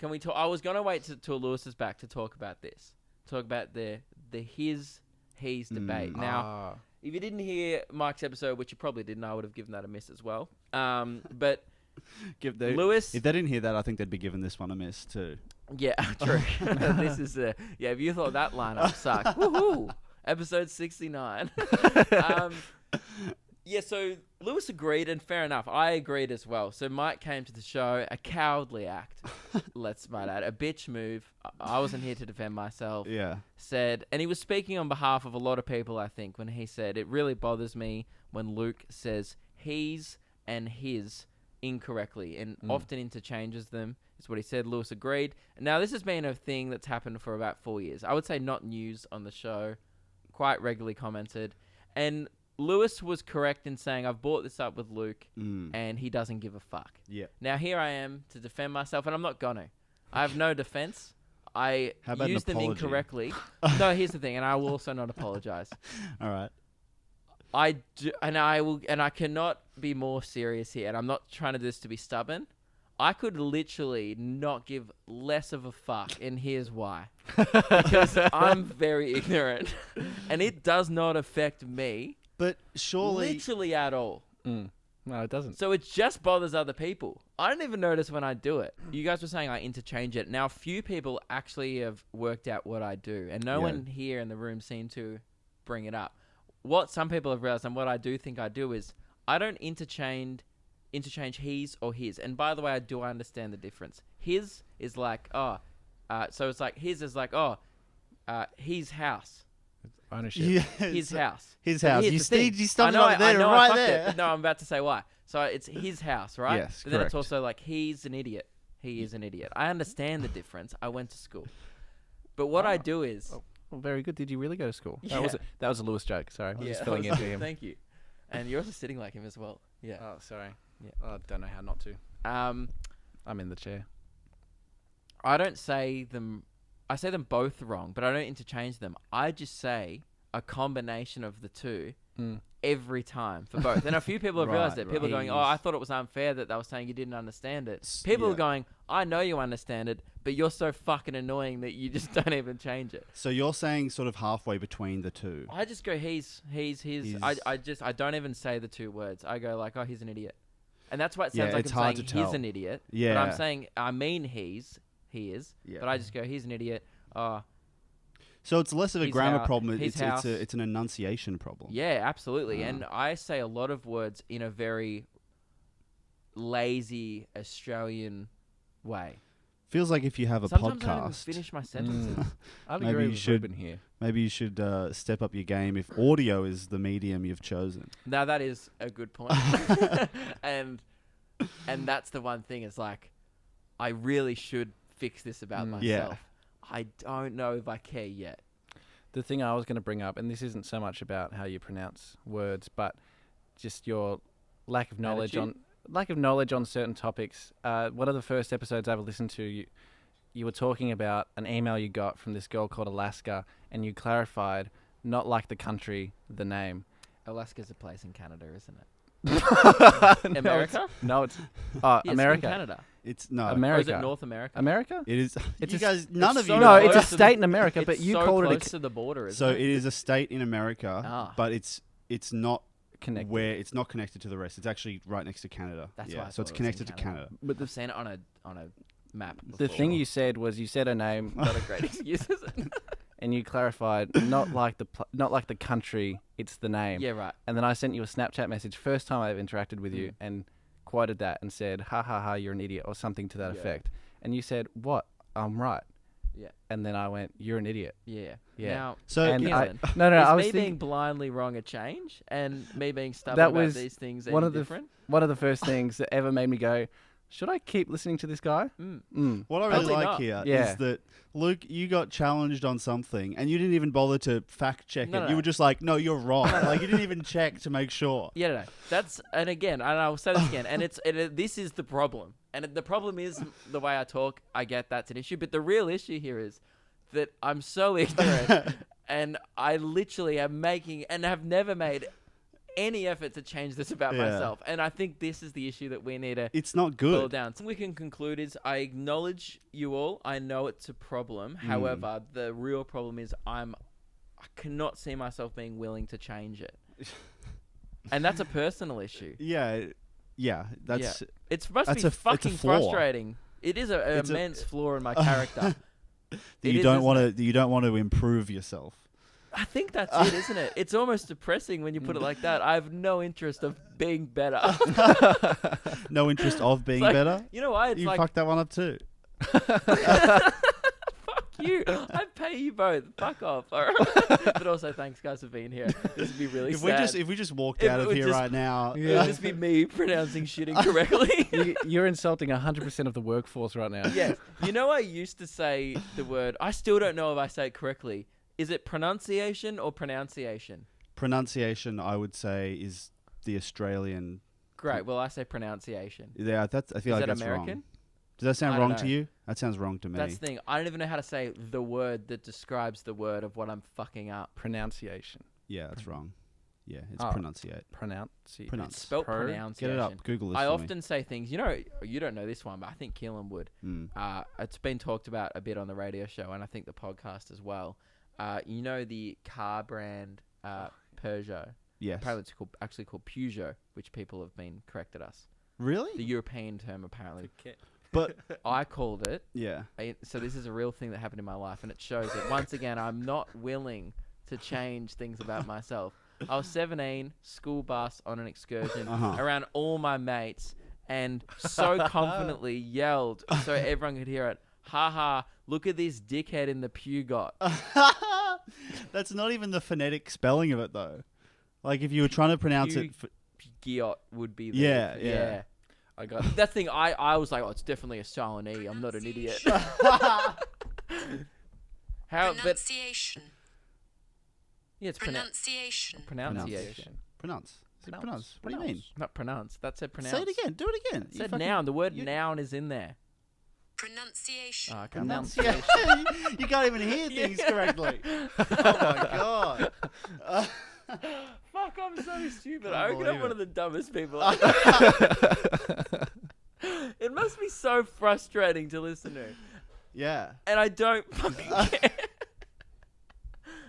Can we talk? I was gonna wait till Lewis is back to talk about this. Talk about the he's debate. Now, if you didn't hear Mike's episode, which you probably didn't, I would have given that a miss as well. But Lewis, if they didn't hear that, I think they'd be giving this one a miss too. Yeah, true. This is if you thought that lineup sucked, woohoo! Episode 69. Yeah, so Lewis agreed, and fair enough. I agreed as well. So Mike came to the show, a cowardly act, let's might add, a bitch move. I wasn't here to defend myself. Yeah. Said, and he was speaking on behalf of a lot of people, I think, when he said, it really bothers me when Luke says he's and his incorrectly and often interchanges them, is what he said. Lewis agreed. Now, this has been a thing that's happened for about 4 years. I would say not news on the show, quite regularly commented. And Lewis was correct in saying, I've brought this up with Luke, and he doesn't give a fuck. Yeah. Now, here I am to defend myself, and I'm not going to. I have no defense. I used them incorrectly. No, here's the thing, and I will also not apologize. All right. I do, and I will, and I cannot be more serious here, and I'm not trying to do this to be stubborn. I could literally not give less of a fuck, and here's why. Because I'm very ignorant, and it does not affect me. But surely... Literally at all. No, it doesn't. So it just bothers other people. I don't even notice when I do it. You guys were saying I interchange it. Now, few people actually have worked out what I do, and no one here in the room seemed to bring it up. What some people have realized, and what I do think I do, is I don't interchange his or his. And by the way, I understand the difference. His is like, so it's like, his is like, his house. Ownership. Yeah, His house. His So house. here's You the thing. stopped I right there, know I right fucked there. it. No, I'm about to say why. So it's his house, right? Yes, but then it's correct. also like, he's an idiot. He is an idiot. I understand the difference. I went to school. But what I do is... Well, very good. Did you really go to school? Yeah. That was a Lewis joke. Sorry. I was just filling that in was for him. Thank you. And you're also sitting like him as well. Yeah. Oh, sorry. Yeah. I don't know how not to. I'm in the chair. I don't say them... I say them both wrong, but I don't interchange them. I just say a combination of the two every time for both. And a few people have realized it. People are going, I thought it was unfair that they were saying you didn't understand it. People are going, I know you understand it, but you're so fucking annoying that you just don't even change it. So you're saying sort of halfway between the two. I just go, he's, his. I don't even say the two words. I go like, he's an idiot. And that's why it sounds like it's I'm hard saying to tell. he's an idiot. Yeah. But I'm saying, I mean he is. Yeah. But I just go, he's an idiot. So it's less of a His grammar house- problem. his It's house. an enunciation problem. Yeah, absolutely. And I say a lot of words in a very lazy Australian way. Feels like if you have a Sometimes I don't even podcast, finish my sentences. I'd Maybe agree you with should- Ruben here. maybe you should step up your game if audio is the medium you've chosen. Now that is a good point. and that's the one thing, is like, I really should fix this about myself. I don't know if I care yet. The thing I was going to bring up, and this isn't so much about how you pronounce words, but just your lack of knowledge on certain topics. One of the first episodes I ever listened to, you were talking about an email you got from this girl called Alaska, and you clarified, not like the country, the name. Alaska's a place in Canada, isn't it? America? No, it's Yes, America. in Canada. It's no. Or is America. it North America? America? It is. It's You a guys, none of so you. No, know. it's a close to state the- in America, it's but you so called close it to the border, isn't So it? it is a state in America, Ah. but it's not connected. where it's not connected to the rest. It's actually right next to Canada. That's yeah, why I so it's thought it was in connected to Canada. But I've seen it on a map before. the thing you said was you said her name, Not a great excuse, is it? and you clarified not like the country, it's the name. Yeah, right. And then I sent you a Snapchat message, first time I've interacted with you, and quoted that and said, ha ha ha, you're an idiot, or something to that effect. And you said, what? I'm right. Yeah. And then I went, you're an idiot. Yeah. Yeah. Now, So And Keelan, no, is I was me thinking being blindly wrong a change, and me being stubborn That about was these things one any of the different? one of the first things that ever made me go, should I keep listening to this guy? what I really Probably like not. here is Yeah. that Luke, you got challenged on something, and you didn't even bother to fact check No, it. no, You no. were just like, "No, you're wrong." Like you didn't even check to make sure. Yeah, no. That's, and again, and I'll say this again, and this is the problem. And the problem is the way I talk. I get that's an issue, but the real issue here is that I'm so ignorant, and I literally am making, and have never made any effort to change this about myself. And I think this is the issue that we need to It's not boil good. down. So we can conclude is I acknowledge you all. I know it's a problem. However, the real problem is I cannot see myself being willing to change it. And that's a personal issue. Yeah. That's It must be it's a fucking flaw. frustrating. It is an immense flaw in my character. that It you is, don't isn't want to. You don't want to improve yourself. I think that's it, isn't it? It's almost depressing when you put it like that. I have no interest of being better. No interest of being like, better. You know why? It's You like, fucked that one up too. fuck you. I pay you both. Fuck off. All right? But also, thanks guys for being here. This would be really If sad. we just walked It out of would here just- right now, It would just be me pronouncing shit incorrectly. You're insulting 100% of the workforce right now. Yes. You know, I used to say the word, I still don't know if I say it correctly. Is it pronunciation or pronunciation? pronunciation, I would say, is the Australian. Great. Well, I say pronunciation. Yeah, I feel Is like that that's American? wrong. Does that sound I don't wrong to know. you? That sounds wrong to me. That's the thing. I don't even know how to say the word that describes the word of what I'm fucking up. Pronunciation. Yeah, that's wrong. Yeah, it's Oh. pronunciate. Pronounce. Pronounce. It's spelt Pro- pronunciation. Get it up. Google this I for often say things, you know, you don't know this one, but I think Keelan would. me. It's been talked about a bit on the radio show and I think the podcast as well. You know the car brand Peugeot? Yes. Apparently it's actually called Peugeot, which people have been corrected us. Really? The European term, apparently. But I called it. yeah. So this is a real thing that happened in my life, and it shows that once again I'm not willing to change things about myself. I was 17, school bus on an excursion around all my mates, and so confidently yelled so everyone could hear it. Ha ha! Look at this dickhead in the Peugeot. That's not even the phonetic spelling of it, though. Like if you were trying to pronounce it. Peugeot would be. Yeah. I got. That thing, I was like, oh, it's definitely a silent E. I'm not an idiot. How? But Pronunciation. yeah, it's Pronunciation. pronunciation. Pronounce. Is it Pronounce. pronounce? What do you mean? Not pronounce. That said pronounce. Say it again. Do it again. It said noun. The word noun is in there. Pronunciation. Oh, okay. Pronunciation. You can't even hear things correctly. Oh my god. Fuck, I'm so stupid. Can't I reckon I'm believe one it. of the dumbest people. It must be so frustrating to listen to. Yeah. And I don't fucking care.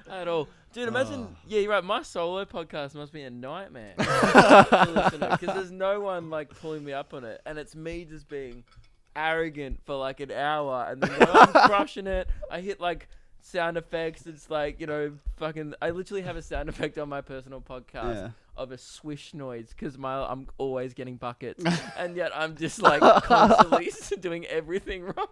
At all. Dude, imagine, yeah, you're right, my solo podcast must be a nightmare to listen to, because there's no one, like, pulling me up on it, and it's me just being arrogant for, like, an hour, and then when I'm crushing it, I hit, like, sound effects, it's like, you know, fucking, I literally have a sound effect on my personal podcast of a swish noise, because I'm always getting buckets, and yet I'm just, like, constantly doing everything wrong.